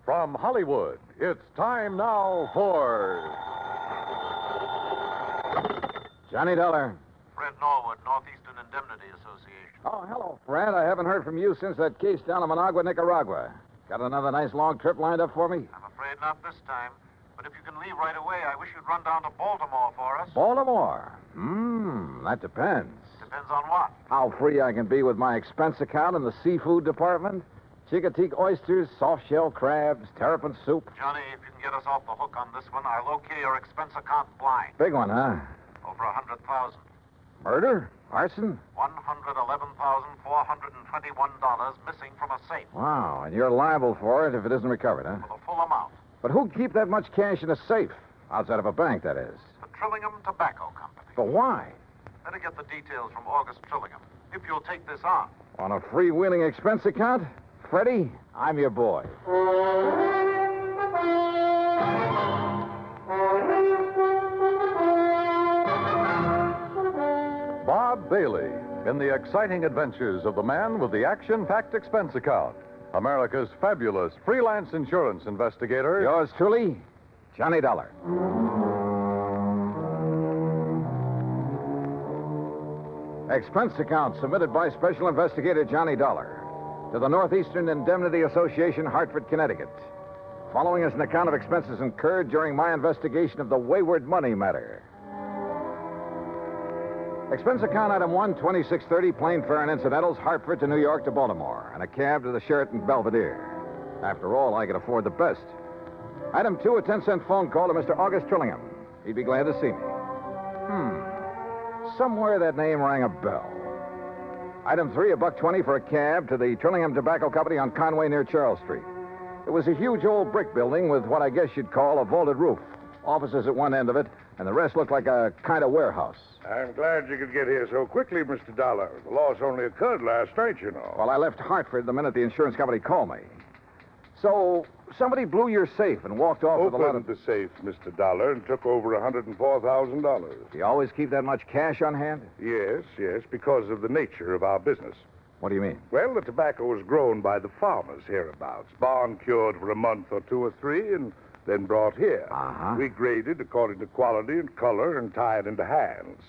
From Hollywood, it's time now for... Johnny Dollar. Fred Norwood, Northeastern Indemnity Association. Oh, hello, Fred. I haven't heard from you since that case down in Managua, Nicaragua. Got another nice long trip lined up for me? I'm afraid not this time. But if you can leave right away, I wish you'd run down to Baltimore for us. Baltimore? That depends. Depends on what? How free I can be with my expense account in the seafood department. Chicoteague oysters, soft-shell crabs, terrapin soup. Johnny, if you can get us off the hook on this one, I'll okay your expense account blind. Big one, huh? Over 100,000. Murder? Arson? $111,421 missing from a safe. Wow, and you're liable for it if it isn't recovered, huh? For the full amount. But who'd keep that much cash in a safe? Outside of a bank, that is. The Trillingham Tobacco Company. But why? Better get the details from August Trillingham, if you'll take this on. On a freewheeling expense account? Freddie, I'm your boy. Bob Bailey in the exciting adventures of the man with the action-packed expense account. America's fabulous freelance insurance investigator. Yours truly, Johnny Dollar. Expense account submitted by Special Investigator Johnny Dollar to the Northeastern Indemnity Association, Hartford, Connecticut. Following is an account of expenses incurred during my investigation of the Wayward money matter. Expense account item 1, 2630, plane fare and incidentals, Hartford to New York to Baltimore, and a cab to the Sheraton Belvedere. After all, I could afford the best. Item 2, a 10-cent phone call to Mr. August Trillingham. He'd be glad to see me. Somewhere that name rang a bell. Item 3, a $1.20 for a cab to the Trillingham Tobacco Company on Conway near Charles Street. It was a huge old brick building with what I guess you'd call a vaulted roof. Offices at one end of it, and the rest looked like a kind of warehouse. I'm glad you could get here so quickly, Mr. Dollar. The loss only occurred last night, you know. Well, I left Hartford the minute the insurance company called me. So, somebody blew your safe and walked off with a lot of... Opened the safe, Mr. Dollar, and took over $104,000. Do you always keep that much cash on hand? Yes, because of the nature of our business. What do you mean? Well, the tobacco was grown by the farmers hereabouts, barn-cured for a month or two or three, and then brought here. Uh-huh. We graded according to quality and color and tied into hands.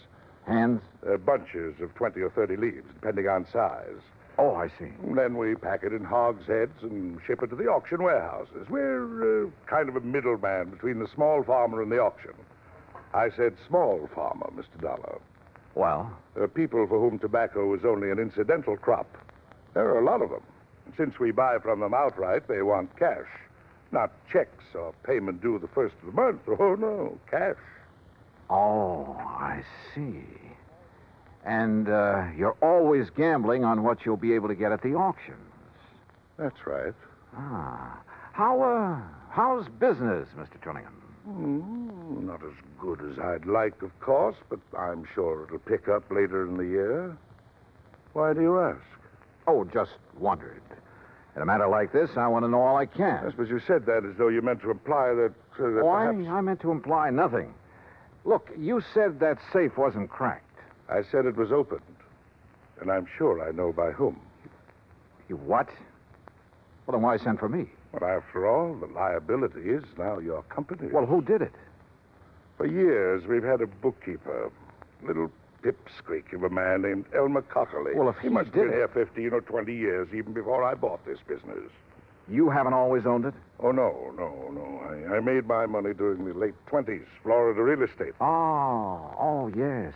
Hands? Bunches of 20 or 30 leaves, depending on size. Oh, I see. And then we pack it in hogsheads and ship it to the auction warehouses. We're kind of a middleman between the small farmer and the auction. I said small farmer, Mr. Dollar. Well? There are people for whom tobacco is only an incidental crop. There are a lot of them. And since we buy from them outright, they want cash. Not checks or payment due the first of the month. Oh, no, cash. Oh, I see. And you're always gambling on what you'll be able to get at the auctions. That's right. Ah. How's business, Mr. Trillingham? Not as good as I'd like, of course, but I'm sure it'll pick up later in the year. Why do you ask? Oh, just wondered. In a matter like this, I want to know all I can. Yes, but you said that as though you meant to imply that perhaps... I meant to imply nothing. Look, you said that safe wasn't cracked. I said it was opened, and I'm sure I know by whom. You what? Well, then why send for me? Well, after all, the liability is now your company. Well, who did it? For years, we've had a bookkeeper, little pipsqueak of a man named Elmer Cockerly. Well, if he must have did been here 15 or 20 years, even before I bought this business. You haven't always owned it? Oh, no. I made my money during the late 20s, Florida real estate. Oh, yes.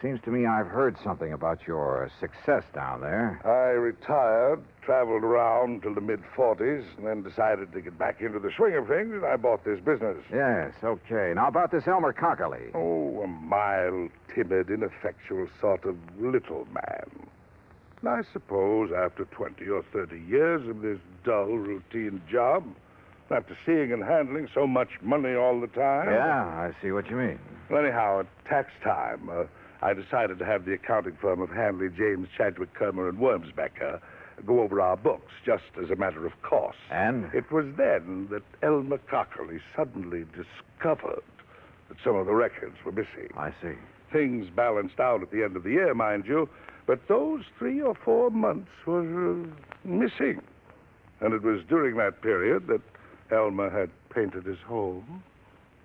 Seems to me I've heard something about your success down there. I retired, traveled around till the mid-40s, and then decided to get back into the swing of things, and I bought this business. Yes, okay. Now, about this Elmer Cockerly. Oh, a mild, timid, ineffectual sort of little man. And I suppose after 20 or 30 years of this dull, routine job, after seeing and handling so much money all the time... Yeah, I see what you mean. Well, anyhow, at tax time, I decided to have the accounting firm of Hanley, James, Chadwick, Kermer, and Wormsbecker go over our books, just as a matter of course. And? It was then that Elmer Cockerly suddenly discovered that some of the records were missing. I see. Things balanced out at the end of the year, mind you, but those 3 or 4 months were missing. And it was during that period that Elmer had painted his home,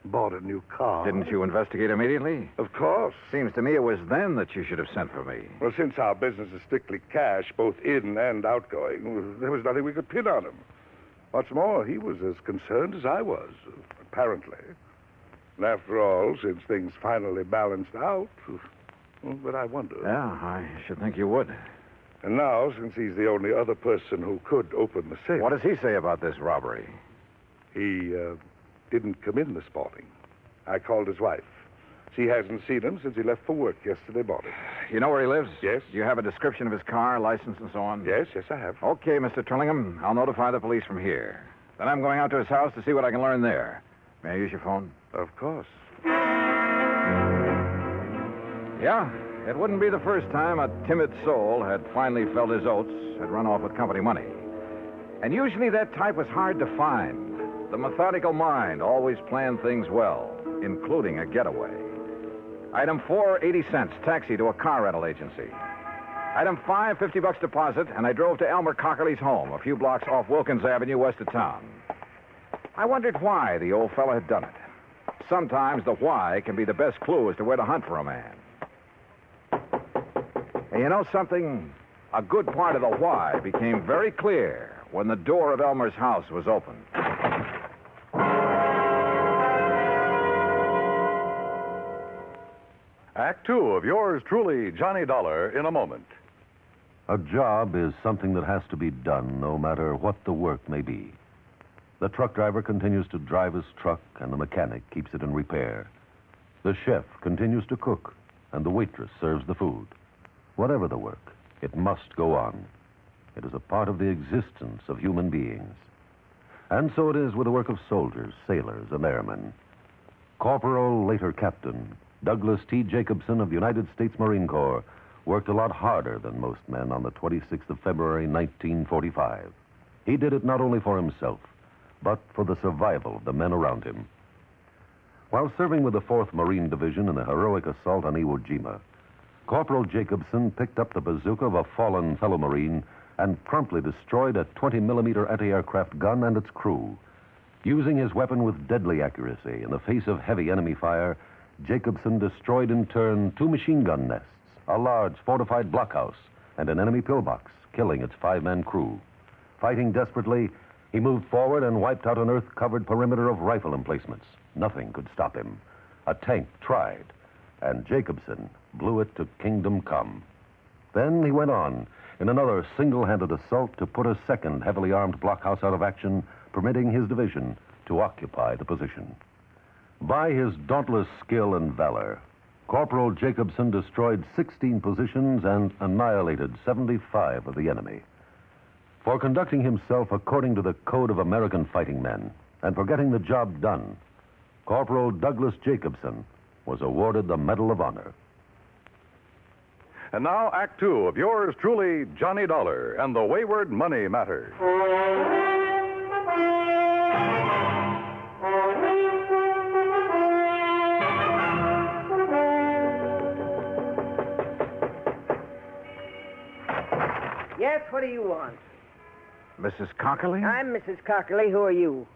bought a new car. Didn't you investigate immediately? Of course. Seems to me it was then that you should have sent for me. Well, since our business is strictly cash, both in and outgoing, there was nothing we could pin on him. What's more, he was as concerned as I was, apparently. And after all, since things finally balanced out, but I wonder. Yeah, I should think you would. And now, since he's the only other person who could open the safe... What does he say about this robbery? He didn't come in this morning. I called his wife. She hasn't seen him since he left for work yesterday morning. You know where he lives? Yes. Do you have a description of his car, license, and so on? Yes, I have. Okay, Mr. Trillingham. I'll notify the police from here. Then I'm going out to his house to see what I can learn there. May I use your phone? Of course. Yeah, it wouldn't be the first time a timid soul had finally felt his oats, had run off with company money. And usually that type was hard to find. The methodical mind always planned things well, including a getaway. Item 4, 80 cents, taxi to a car rental agency. Item 5, $50 deposit, and I drove to Elmer Cockerly's home, a few blocks off Wilkins Avenue, west of town. I wondered why the old fellow had done it. Sometimes the why can be the best clue as to where to hunt for a man. And you know something? A good part of the why became very clear when the door of Elmer's house was opened. Act 2 of yours truly, Johnny Dollar, in a moment. A job is something that has to be done no matter what the work may be. The truck driver continues to drive his truck, and the mechanic keeps it in repair. The chef continues to cook, and the waitress serves the food. Whatever the work, it must go on. It is a part of the existence of human beings. And so it is with the work of soldiers, sailors, and airmen. Corporal, later Captain, Douglas T. Jacobson of the United States Marine Corps worked a lot harder than most men on the 26th of February, 1945. He did it not only for himself, but for the survival of the men around him. While serving with the 4th Marine Division in the heroic assault on Iwo Jima, Corporal Jacobson picked up the bazooka of a fallen fellow Marine and promptly destroyed a 20-millimeter anti-aircraft gun and its crew. Using his weapon with deadly accuracy in the face of heavy enemy fire, Jacobson destroyed in turn 2 machine gun nests, a large fortified blockhouse, and an enemy pillbox, killing its 5-man crew. Fighting desperately, he moved forward and wiped out an earth-covered perimeter of rifle emplacements. Nothing could stop him. A tank tried, and Jacobson blew it to kingdom come. Then he went on in another single-handed assault to put a second heavily armed blockhouse out of action, permitting his division to occupy the position. By his dauntless skill and valor, Corporal Jacobson destroyed 16 positions and annihilated 75 of the enemy. For conducting himself according to the code of American fighting men and for getting the job done, Corporal Douglas Jacobson was awarded the Medal of Honor. And now, Act 2 of yours truly, Johnny Dollar, and the Wayward Money Matter. Yes, what do you want? Mrs. Cockerly? I'm Mrs. Cockerly. Who are you?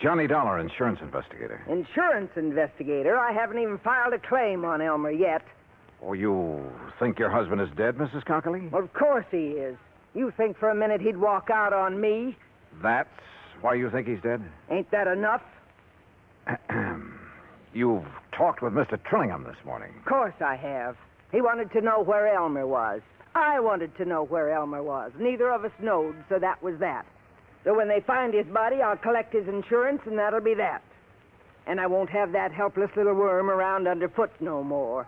Johnny Dollar, insurance investigator. Insurance investigator? I haven't even filed a claim on Elmer yet. Oh, you think your husband is dead, Mrs. Cockerly? Well, of course he is. You think for a minute he'd walk out on me? That's why you think he's dead? Ain't that enough? You've talked with Mr. Trillingham this morning. Of course I have. He wanted to know where Elmer was. I wanted to know where Elmer was. Neither of us knowed, so that was that. So when they find his body, I'll collect his insurance, and that'll be that. And I won't have that helpless little worm around underfoot no more.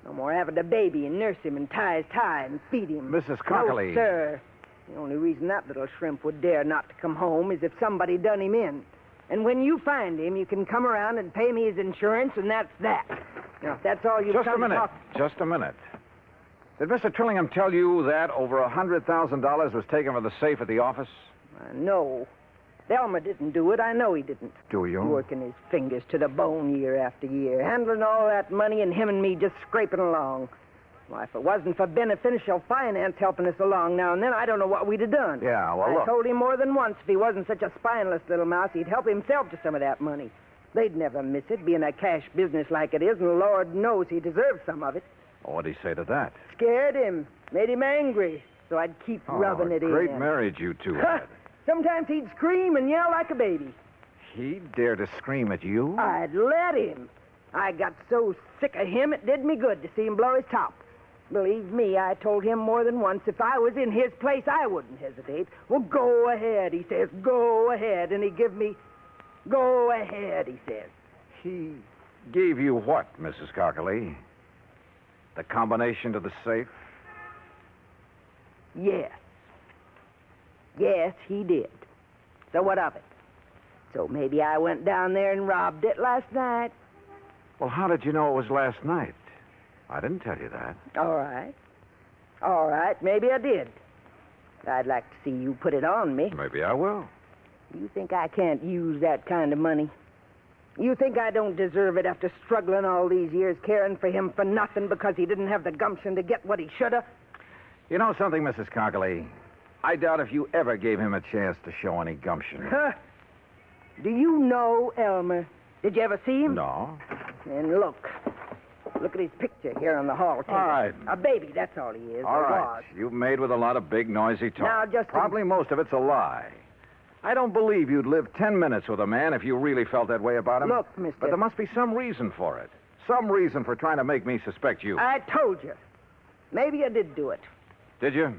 No more having to baby and nurse him and tie his tie and feed him. Mrs. Cockerly. No, sir. The only reason that little shrimp would dare not to come home is if somebody done him in. And when you find him, you can come around and pay me his insurance, and that's that. Now, if that's all you've Just come a minute. talk... Just a minute. Did Mr. Trillingham tell you that over $100,000 was taken from the safe at the office? No. Elmer didn't do it. I know he didn't. Do you? Working his fingers to the bone year after year, handling all that money and him and me just scraping along. Why, if it wasn't for beneficial finance helping us along now and then, I don't know what we'd have done. Yeah, well, I look. told him more than once if he wasn't such a spineless little mouse, he'd help himself to some of that money. They'd never miss it, being a cash business like it is, and Lord knows he deserves some of it. Well, what'd he say to that? Scared him, made him angry, so I'd keep rubbing it great in. marriage you two had. Sometimes he'd scream and yell like a baby. He dared to scream at you? I'd let him. I got so sick of him, it did me good to see him blow his top. Believe me, I told him more than once if I was in his place, I wouldn't hesitate. Well, go ahead, he says. Go ahead. And he give me, go ahead, he says. He gave you what, Mrs. Cockley? The combination to the safe? Yes. Yes, he did. So what of it? So maybe I went down there and robbed it last night. Well, how did you know it was last night? I didn't tell you that. All right. All right, maybe I did. I'd like to see you put it on me. Maybe I will. You think I can't use that kind of money? You think I don't deserve it after struggling all these years, caring for him for nothing because he didn't have the gumption to get what he should have? You know something, Mrs. Cockley? I doubt if you ever gave him a chance to show any gumption. Huh? Do you know Elmer? Did you ever see him? No. And look. Look at his picture here on the hall table. All right. A baby, that's all he is. All or right. was. You've made with a lot of big, noisy talk. Now, just Probably most of it's a lie. I don't believe you'd live 10 minutes with a man if you really felt that way about him. Look, mister. But there must be some reason for it. Some reason for trying to make me suspect you. I told you. Maybe I did do it. Did you?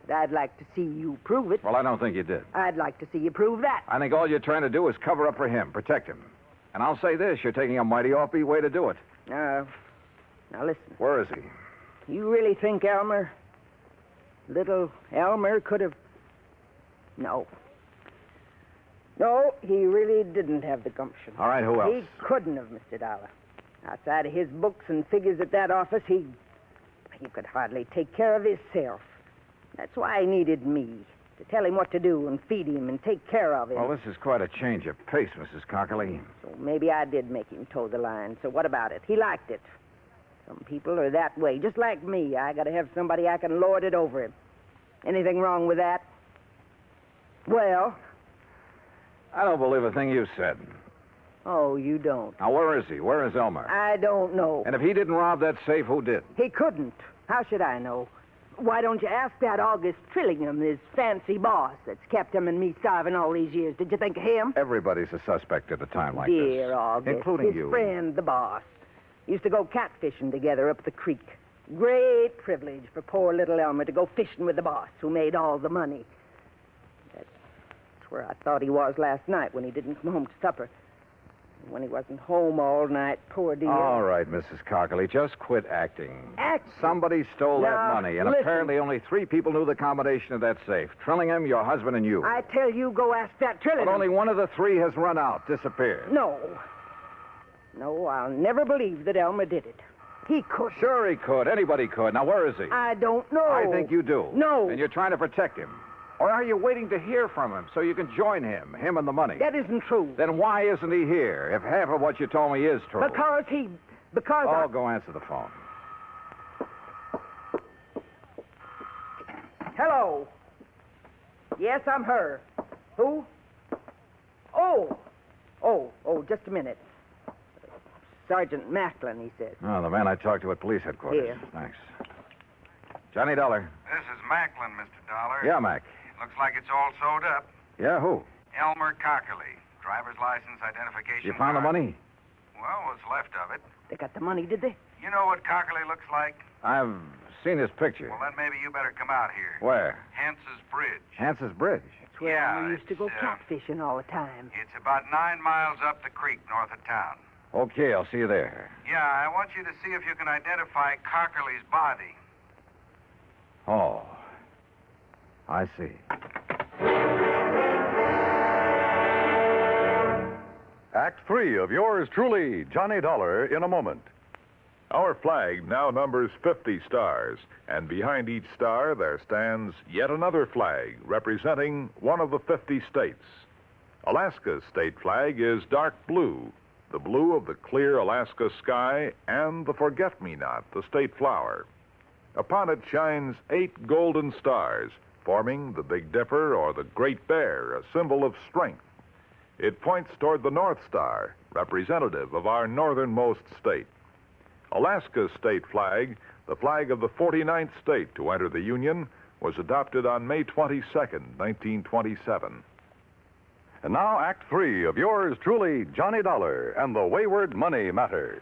But I'd like to see you prove it. Well, I don't think you did. I'd like to see you prove that. I think all you're trying to do is cover up for him, protect him. And I'll say this, you're taking a mighty offbeat way to do it. Now listen. Where is he? You really think little Elmer could have... No. No, he really didn't have the gumption. All right, who else? He couldn't have, Mr. Dollar. Outside of his books and figures at that office, he could hardly take care of himself. That's why he needed me, to tell him what to do and feed him and take care of him. Well, this is quite a change of pace, Mrs. Cockley. So maybe I did make him toe the line. So what about it? He liked it. Some people are that way, just like me. I got to have somebody I can lord it over him. Anything wrong with that? Well... I don't believe a thing you said. Oh, you don't? Now, where is he? Where is Elmer? I don't know. And if he didn't rob that safe, who did? He couldn't. How should I know? Why don't you ask that August Trillingham, his fancy boss that's kept him and me starving all these years? Did you think of him? Everybody's a suspect at a time like this. Dear August. Including his you. Friend, the boss. Used to go catfishing together up the creek. Great privilege for poor little Elmer to go fishing with the boss who made all the money. That's where I thought he was last night when he didn't come home to supper. And when he wasn't home all night, poor dear. All right, Mrs. Cockley, just quit acting. Acting? Somebody stole that Now, money, and listen. apparently only 3 people knew the combination of that safe. Trillingham, your husband, and you. I tell you, go ask that Trillingham. But only one of the 3 has run out, disappeared. No. No, I'll never believe that Elmer did it. He could. Sure he could. Anybody could. Now, where is he? I don't know. I think you do. No. And you're trying to protect him. Or are you waiting to hear from him so you can join him and the money? That isn't true. Then why isn't he here if half of what you told me is true? Because Oh, go answer the phone. Hello. Yes, I'm her. Who? Oh, just a minute. Sergeant Macklin, he says. Oh, the man I talked to at police headquarters. Here. Thanks. Johnny Dollar. This is Macklin, Mr. Dollar. Yeah, Mac. Looks like it's all sewed up. Yeah, who? Elmer Cockerly. Driver's license, identification You found the card. money? Well, what's left of it. They got the money, did they? You know what Cockerly looks like? I've seen his picture. Well, then maybe you better come out here. Where? Hance's Bridge. Hance's Bridge. That's where Yeah, Elmer used to go it's, catfishing all the time. It's about 9 miles up the creek north of town. Okay, I'll see you there. Yeah, I want you to see if you can identify Cockerly's body. Oh. I see. Act 3 of yours truly, Johnny Dollar, in a moment. Our flag now numbers 50 stars, and behind each star there stands yet another flag representing one of the 50 states. Alaska's state flag is dark blue, the blue of the clear Alaska sky and the forget-me-not, the state flower. Upon it shines 8 golden stars, forming the Big Dipper or the Great Bear, a symbol of strength. It points toward the North Star, representative of our northernmost state. Alaska's state flag, the flag of the 49th state to enter the Union, was adopted on May 22nd, 1927. And now, Act 3 of yours truly, Johnny Dollar and the Wayward Money Matter.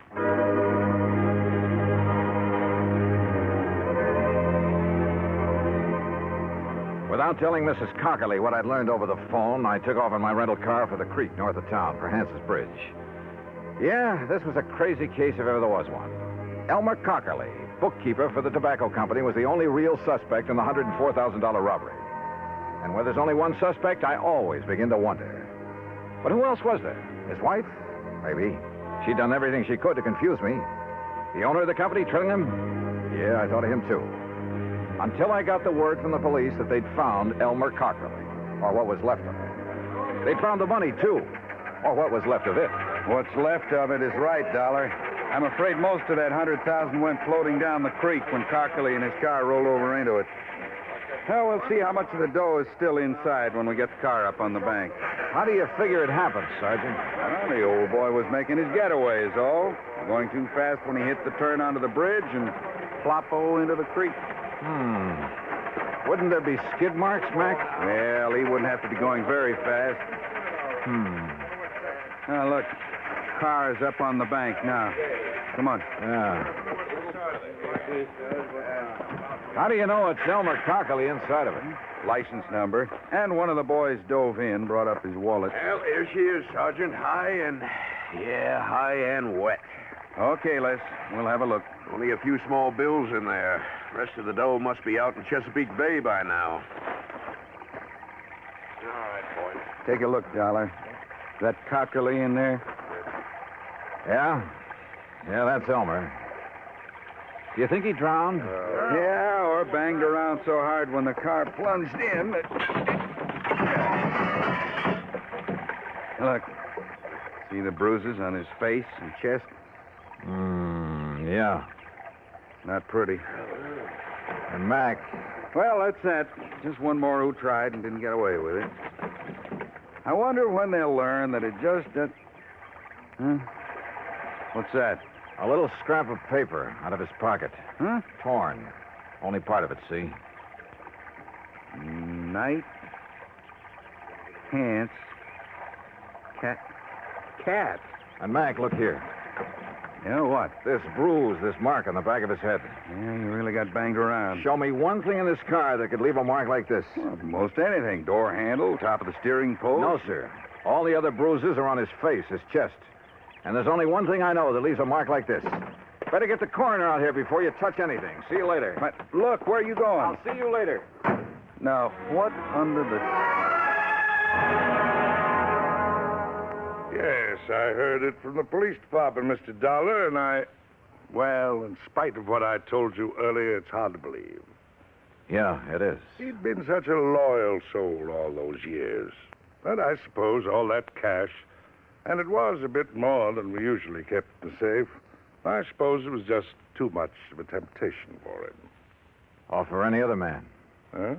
Without telling Mrs. Cockerly what I'd learned over the phone, I took off in my rental car for the creek north of town for Hance's Bridge. Yeah, this was a crazy case if ever there was one. Elmer Cockerly, bookkeeper for the tobacco company, was the only real suspect in the $104,000 robbery. And where there's only one suspect, I always begin to wonder. But who else was there? His wife? Maybe. She'd done everything she could to confuse me. The owner of the company, Trillingham? Yeah, I thought of him too. Until I got the word from the police that they'd found Elmer Cockerly, or what was left of him. They'd found the money, too, or what was left of it. What's left of it is right, Dollar. I'm afraid most of that $100,000 went floating down the creek when Cockerly and his car rolled over into it. Well, we'll see how much of the dough is still inside when we get the car up on the bank. How do you figure it happened, Sergeant? Well, the old boy was making his getaway, is all. Going too fast when he hit the turn onto the bridge and plop-o into the creek. Wouldn't there be skid marks, Mac? Well, he wouldn't have to be going very fast. Now, look. Car's up on the bank now. Come on. Yeah. How do you know it's Elmer Cockerly inside of it? License number. And one of the boys dove in, brought up his wallet. Well, here she is, Sergeant. High and wet. Okay, Les. We'll have a look. Only a few small bills in there. Rest of the dough must be out in Chesapeake Bay by now. All right, boys. Take a look, Dollar. That Cockerly in there? Yeah? Yeah, that's Elmer. Do you think he drowned? Yeah, or banged around so hard when the car plunged in that... Look. See the bruises on his face and chest? Yeah. Not pretty. And Mac. Well, that's that. Just one more who tried and didn't get away with it. I wonder when they'll learn that it just... Huh? What's that? A little scrap of paper out of his pocket. Huh? Torn. Only part of it, see? Night. Pants. Cat. And Mac, look here. Yeah, what? This bruise, this mark on the back of his head. Yeah, you really got banged around. Show me one thing in this car that could leave a mark like this. Well, most anything. Door handle, top of the steering post. No, sir. All the other bruises are on his face, his chest. And there's only one thing I know that leaves a mark like this. Better get the coroner out here before you touch anything. See you later. But look, where are you going? I'll see you later. Now, what under the... Yes, I heard it from the police department, Mr. Dollar, and well, in spite of what I told you earlier, it's hard to believe. Yeah, it is. He'd been such a loyal soul all those years. But I suppose all that cash, and it was a bit more than we usually kept in the safe, I suppose it was just too much of a temptation for him. Or for any other man. Huh?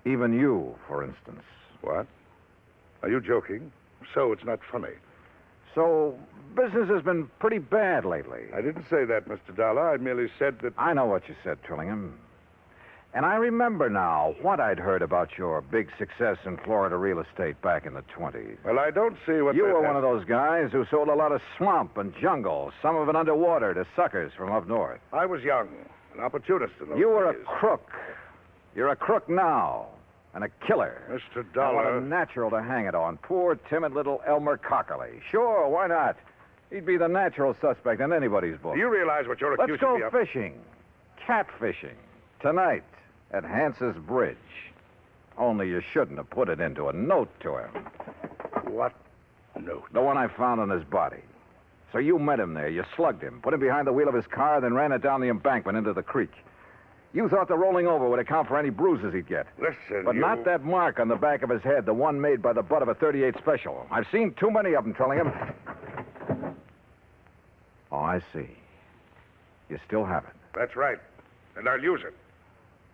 Even you, for instance. What? Are you joking? So it's not funny. So, business has been pretty bad lately. I didn't say that, Mr. Dollar. I merely said that... I know what you said, Trillingham. And I remember now what I'd heard about your big success in Florida real estate back in the 20s. Well, I don't see what... You were one of those guys who sold a lot of swamp and jungle, some of it underwater, to suckers from up north. I was young, an opportunist in those You were days. a crook. You're a crook now. And a killer. Mr. Now, what Dollar... a natural to hang it on. Poor, timid little Elmer Cockerly. Sure, why not? He'd be the natural suspect in anybody's book. Do you realize what you're Let's accusing go me of? fishing. Catfishing. Tonight at Hance's Bridge. Only you shouldn't have put it into a note to him. What note? The one I found on his body. So you met him there. You slugged him, put him behind the wheel of his car, then ran it down the embankment into the creek. You thought the rolling over would account for any bruises he'd get. Listen, But not that mark on the back of his head, the one made by the butt of a .38 special. I've seen too many of them, Trillingham. Oh, I see. You still have it. That's right. and I'll use it.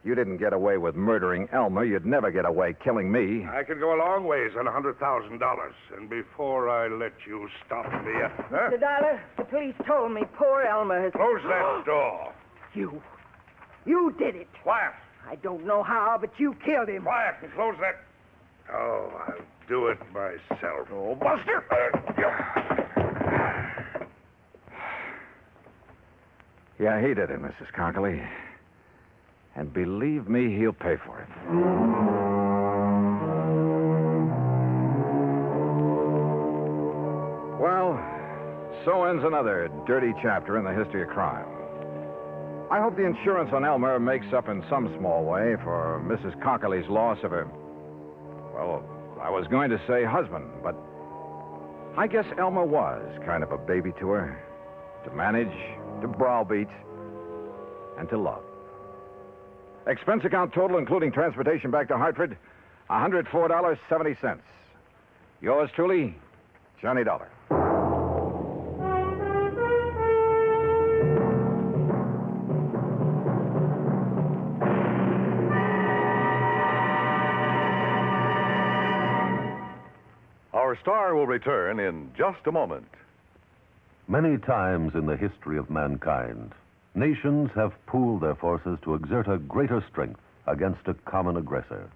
You didn't get away with murdering Elmer. You'd never get away killing me. I can go a long ways on $100,000. And before I let you stop me... Mr. Dollar, the police told me poor Elmer has... Close that door. You did it. Quiet. I don't know how, but you killed him. Quiet and close that... Oh, I'll do it myself. Oh, Buster! Yeah, he did it, Mrs. Cockley. And believe me, he'll pay for it. Well, so ends another dirty chapter in the history of crime. I hope the insurance on Elmer makes up in some small way for Mrs. Cockley's loss of her... Well, I was going to say husband, but I guess Elmer was kind of a baby to her. To manage, to browbeat, and to love. Expense account total, including transportation back to Hartford, $104.70. Yours truly, Johnny Dollar. Our star will return in just a moment. Many times in the history of mankind, nations have pooled their forces to exert a greater strength against a common aggressor.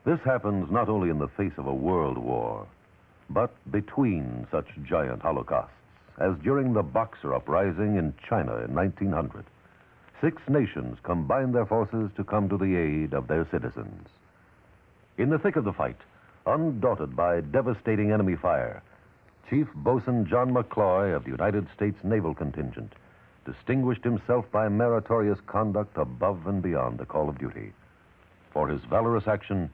This happens not only in the face of a world war, but between such giant holocausts, as during the Boxer Uprising in China in 1900. 6 nations combined their forces to come to the aid of their citizens. In the thick of the fight, undaunted by devastating enemy fire, Chief Bosun John McCloy of the United States Naval Contingent distinguished himself by meritorious conduct above and beyond the call of duty. For his valorous action,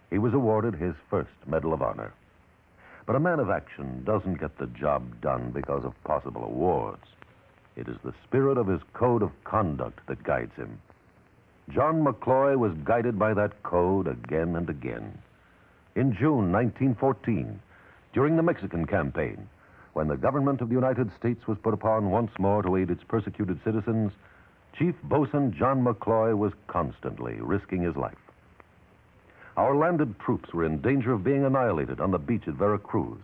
he was awarded his first Medal of Honor. But a man of action doesn't get the job done because of possible awards. It is the spirit of his code of conduct that guides him. John McCloy was guided by that code again and again. In June 1914, during the Mexican campaign, when the government of the United States was put upon once more to aid its persecuted citizens, Chief Bosun John McCloy was constantly risking his life. Our landed troops were in danger of being annihilated on the beach at Veracruz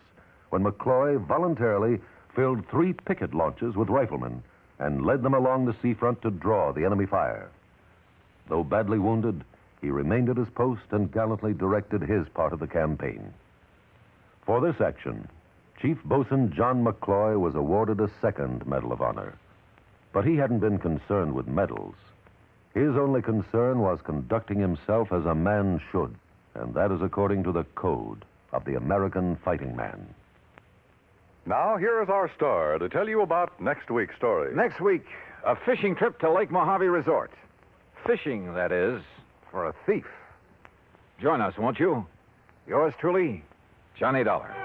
when McCloy voluntarily filled 3 picket launches with riflemen and led them along the seafront to draw the enemy fire. Though badly wounded, he remained at his post and gallantly directed his part of the campaign. For this action, Chief Bosun John McCloy was awarded a second Medal of Honor. But he hadn't been concerned with medals. His only concern was conducting himself as a man should, and that is according to the code of the American fighting man. Now, here is our star to tell you about next week's story. Next week, a fishing trip to Lake Mojave Resort. Fishing, that is, for a thief. Join us, won't you? Yours truly, Johnny Dollar.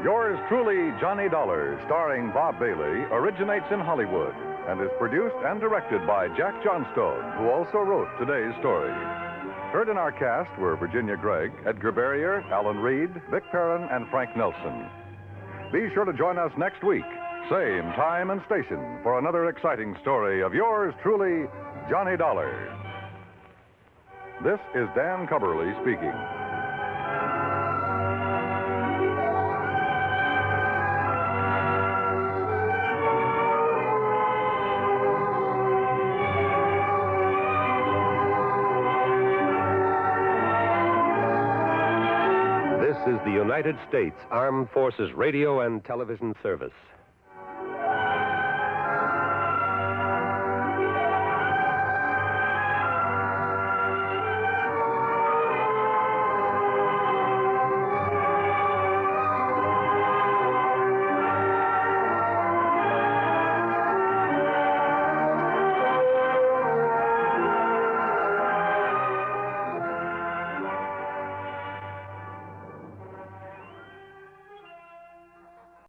Yours truly, Johnny Dollar, starring Bob Bailey, originates in Hollywood and is produced and directed by Jack Johnstone, who also wrote today's story. Heard in our cast were Virginia Gregg, Edgar Barrier, Alan Reed, Vic Perrin, and Frank Nelson. Be sure to join us next week, same time and station, for another exciting story of yours truly, Johnny Dollar. This is Dan Cubberly speaking. This is the United States Armed Forces Radio and Television Service.